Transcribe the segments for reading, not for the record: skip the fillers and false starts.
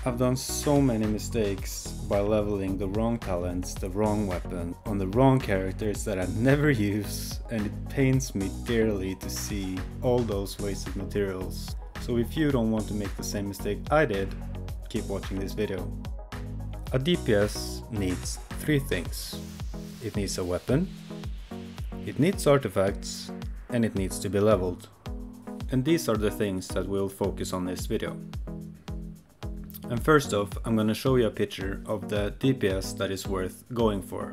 I've done so many mistakes by leveling the wrong talents, the wrong weapon, on the wrong characters that I never use, and it pains me dearly to see all those wasted materials. So if you don't want to make the same mistake I did, keep watching this video. A DPS needs 3 things. It needs a weapon, it needs artifacts, and it needs to be leveled. And these are the things that we'll focus on this video. And first off, I'm gonna show you a picture of the DPS that is worth going for.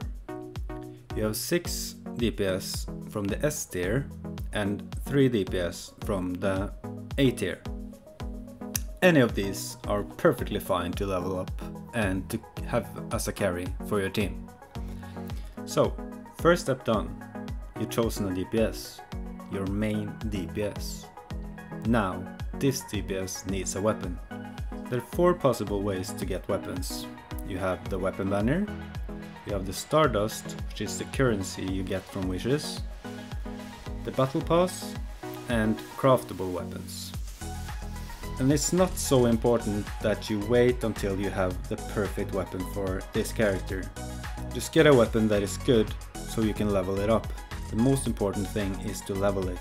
You have 6 DPS from the S tier and 3 DPS from the A tier. Any of these are perfectly fine to level up and to have as a carry for your team. So, first step done, you've chosen a DPS, your main DPS. Now, this DPS needs a weapon. There are 4 possible ways to get weapons. You have the weapon banner, you have the Stardust, which is the currency you get from wishes, the battle pass, and craftable weapons. And it's not so important that you wait until you have the perfect weapon for this character. Just get a weapon that is good so you can level it up. The most important thing is to level it.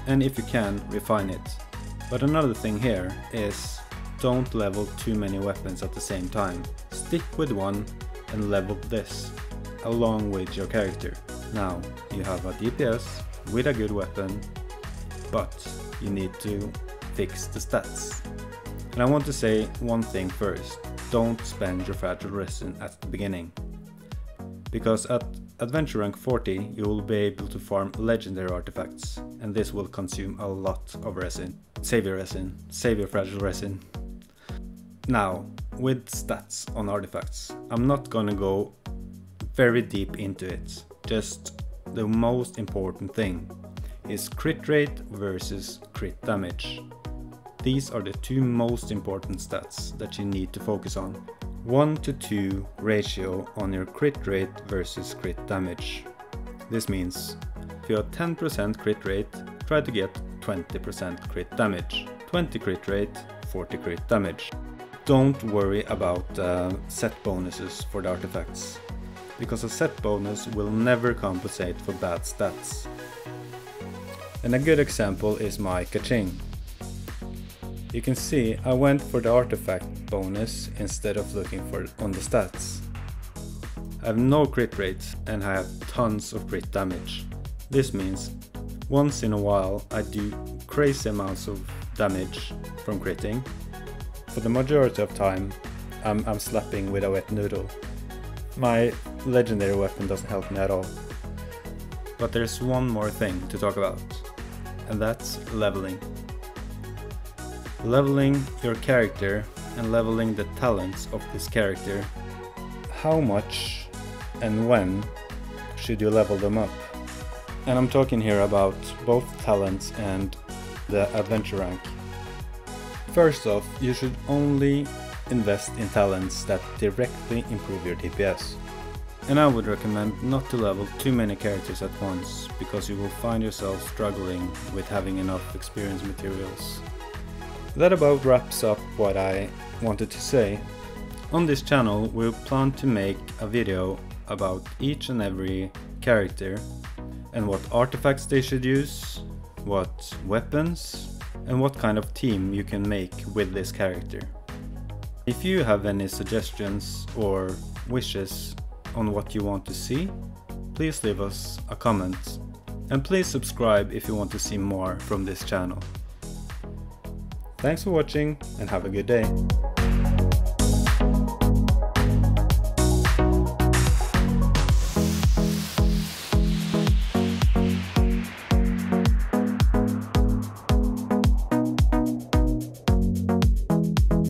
And if you can, refine it. But another thing here is don't level too many weapons at the same time. Stick with one and level this along with your character. Now you have a DPS with a good weapon, but you need to fix the stats. And I want to say one thing first. Don't spend your fragile resin at the beginning. Because at adventure rank 40 you will be able to farm legendary artifacts, and this will consume a lot of resin. Save your resin, save your fragile resin. Now, with stats on artifacts, I'm not gonna go very deep into it. Just the most important thing is crit rate versus crit damage. These are the 2 most important stats that you need to focus on. 1:2 ratio on your crit rate versus crit damage. This means if you have 10% crit rate, try to get 20% crit damage. 20 crit rate, 40 crit damage. Don't worry about set bonuses for the artifacts, because a set bonus will never compensate for bad stats. And a good example is my Kaching. You can see I went for the artifact bonus instead of looking for it on the stats. I have no crit rate and I have tons of crit damage. This means once in a while I do crazy amounts of damage from critting. For the majority of time I'm slapping with a wet noodle. My legendary weapon doesn't help me at all. But there's one more thing to talk about, and that's leveling. Leveling your character and leveling the talents of this character. How much and when should you level them up? And I'm talking here about both talents and the adventure rank. First off, you should only invest in talents that directly improve your DPS. And I would recommend not to level too many characters at once, because you will find yourself struggling with having enough experience materials. That about wraps up what I wanted to say. On this channel we'll plan to make a video about each and every character and what artifacts they should use, what weapons, and what kind of team you can make with this character. If you have any suggestions or wishes on what you want to see, please leave us a comment. And please subscribe if you want to see more from this channel. Thanks for watching and have a good day.